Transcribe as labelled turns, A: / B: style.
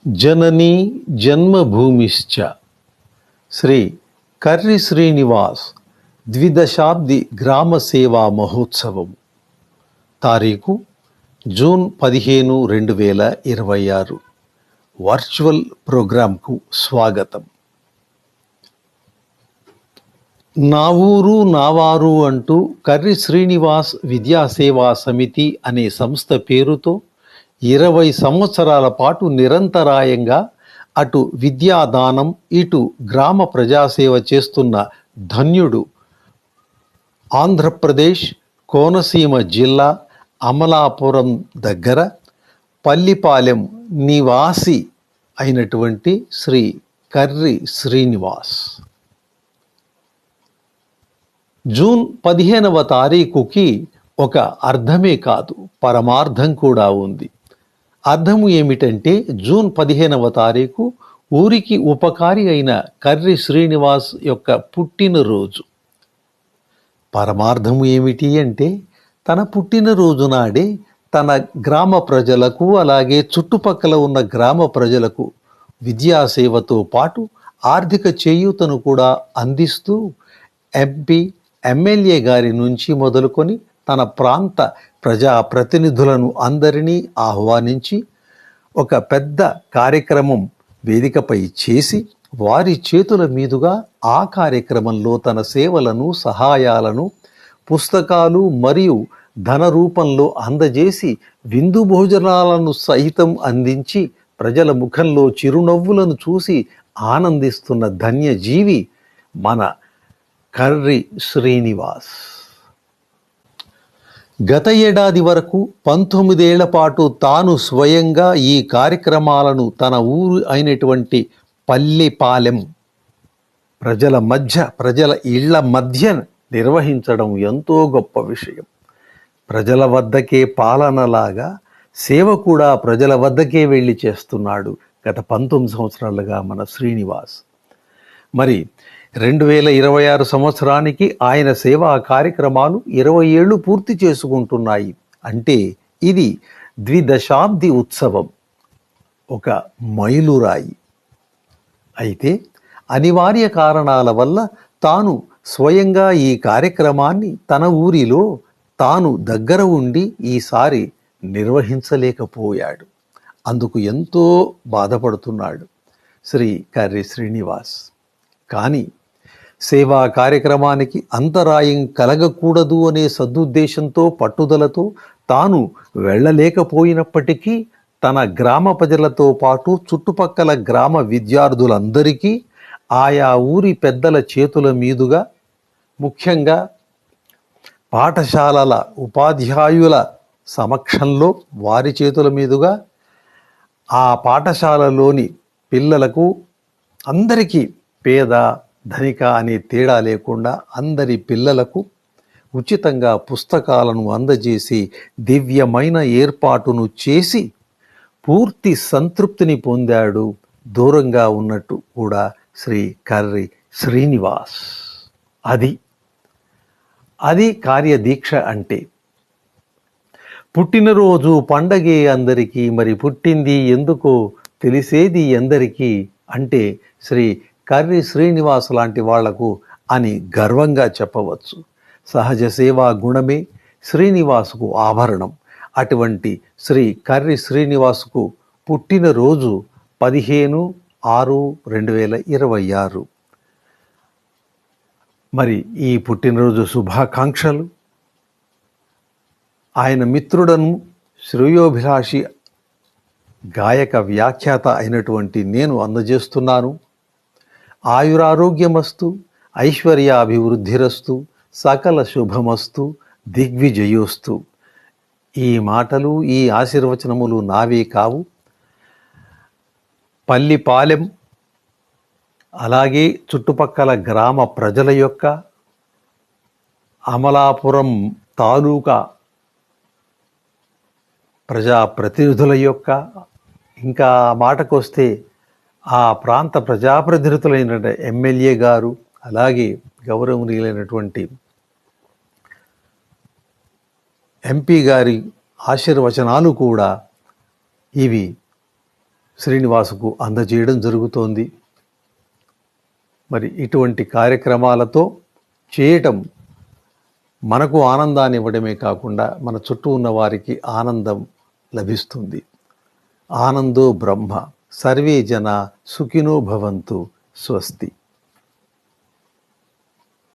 A: జననీ జన్మభూమిశ్చ శ్రీ కర్రి శ్రీనివాస్ ద్విదశాబ్ది గ్రామ సేవా మహోత్సవం తారీఖు జూన్ 15, 2026 వర్చువల్ ప్రోగ్రాంకు స్వాగతం. నా ఊరు నా వారు అంటూ కర్రి శ్రీనివాస్ విద్యా సేవా సమితి అనే సంస్థ పేరుతో 20 సంవత్సరాల పాటు నిరంతరాయంగా అటు విద్యాదానం ఇటు గ్రామ ప్రజాసేవ చేస్తున్న ధన్యుడు ఆంధ్రప్రదేశ్ కోనసీమ జిల్లా అమలాపురం దగ్గర పల్లిపాలెం నివాసి అయినటువంటి శ్రీ కర్రి శ్రీనివాస్. జూన్ 15వ తారీఖుకి ఒక అర్థమే కాదు, పరమార్థం కూడా ఉంది. అర్థము ఏమిటంటే, జూన్ 15వ తారీఖు ఊరికి ఉపకారి అయిన కర్రి శ్రీనివాస్ యొక్క పుట్టినరోజు. పరమార్థము ఏమిటి అంటే, తన పుట్టినరోజు నాడే తన గ్రామ ప్రజలకు అలాగే చుట్టుపక్కల ఉన్న గ్రామ ప్రజలకు విద్యాసేవతో పాటు ఆర్థిక చేయూతను కూడా అందిస్తూ ఎంపీ ఎమ్మెల్యే గారి నుంచి మొదలుకొని తన ప్రాంత ప్రజాప్రతినిధులను అందరినీ ఆహ్వానించి ఒక పెద్ద కార్యక్రమం వేదికపై చేసి వారి చేతుల మీదుగా ఆ కార్యక్రమంలో తన సేవలను సహాయాలను పుస్తకాలు మరియు ధన రూపంలో అందజేసి విందు భోజనాలను సహితం అందించి ప్రజల ముఖంలో చిరునవ్వులను చూసి ఆనందిస్తున్న ధన్యజీవి మన కర్రి శ్రీనివాస్. గత ఏడాది వరకు 19 ఏళ్ల పాటు తాను స్వయంగా ఈ కార్యక్రమాలను తన ఊరు అయినటువంటి పల్లిపాలెం ప్రజల ఇళ్ల మధ్య నిర్వహించడం ఎంతో గొప్ప విషయం. ప్రజల వద్దకే పాలనలాగా సేవ కూడా ప్రజల వద్దకే వెళ్ళి చేస్తున్నాడు గత 19 సంవత్సరాలుగా మన శ్రీనివాస్. మరి 2026 సంవత్సరానికి ఆయన సేవా కార్యక్రమాలు 20 ఏళ్ళు పూర్తి చేసుకుంటున్నాయి. అంటే ఇది ద్విదశాబ్ది ఉత్సవం, ఒక మైలురాయి. అయితే అనివార్య కారణాల వల్ల తాను స్వయంగా ఈ కార్యక్రమాన్ని తన ఊరిలో తాను దగ్గర ఉండి ఈసారి నిర్వహించలేకపోయాడు. అందుకు ఎంతో బాధపడుతున్నాడు శ్రీ కర్రి శ్రీనివాస్. కానీ సేవా కార్యక్రమానికి అంతరాయం కలగకూడదు అనే సదుద్దేశంతో పట్టుదలతో తాను వెళ్ళలేకపోయినప్పటికీ తన గ్రామ ప్రజలతో పాటు చుట్టుపక్కల గ్రామ విద్యార్థులందరికీ ఆయా ఊరి పెద్దల చేతుల మీదుగా, ముఖ్యంగా పాఠశాలల ఉపాధ్యాయుల సమక్షంలో వారి చేతుల మీదుగా ఆ పాఠశాలలోని పిల్లలకు అందరికీ పేద ధనిక అనే తేడా లేకుండా అందరి పిల్లలకు ఉచితంగా పుస్తకాలను అందజేసి దివ్యమైన ఏర్పాటును చేసి పూర్తి సంతృప్తిని పొందాడు దూరంగా ఉన్నట్టు కూడా శ్రీ కర్రి శ్రీనివాస్. అది కార్యదీక్ష అంటే. పుట్టినరోజు పండగే అందరికీ, మరి పుట్టింది ఎందుకో తెలిసేది ఎందరికీ అంటే శ్రీ కర్రి శ్రీనివాస్ లాంటి వాళ్లకు అని గర్వంగా చెప్పవచ్చు. సహజ సేవా గుణమే శ్రీనివాసుకు ఆభరణం. అటువంటి శ్రీ కర్రి శ్రీనివాసుకు పుట్టినరోజు 15/6/2026. మరి ఈ పుట్టినరోజు శుభాకాంక్షలు ఆయన మిత్రుడను శ్రేయోభిలాషి గాయక వ్యాఖ్యాత అయినటువంటి నేను అందజేస్తున్నాను. ఆయురారోగ్యమస్తు, ఐశ్వర్యాభివృద్ధిరస్తు, సకల శుభమస్తు, దిగ్విజయోస్తు. ఈ మాటలు, ఈ ఆశీర్వచనములు నావే కావు. పల్లిపాలెం అలాగే చుట్టుపక్కల గ్రామ ప్రజల యొక్క, అమలాపురం తాలూకా ప్రజాప్రతినిధుల యొక్క, ఇంకా మాటకొస్తే ఆ ప్రాంత ప్రజాప్రతినిధులైన ఎమ్మెల్యే గారు, అలాగే గౌరవనీయులైనటువంటి ఎంపీ గారి ఆశీర్వచనాలు కూడా ఇవి శ్రీనివాసుకు అందజేయడం జరుగుతోంది. మరి ఇటువంటి కార్యక్రమాలతో చేయటం మనకు ఆనందాన్ని ఇవ్వడమే కాకుండా మన చుట్టూ ఉన్న వారికి ఆనందం లభిస్తుంది. ఆనందో బ్రహ్మ. సర్వే జన సుఖినో భవంతు. స్వస్తి.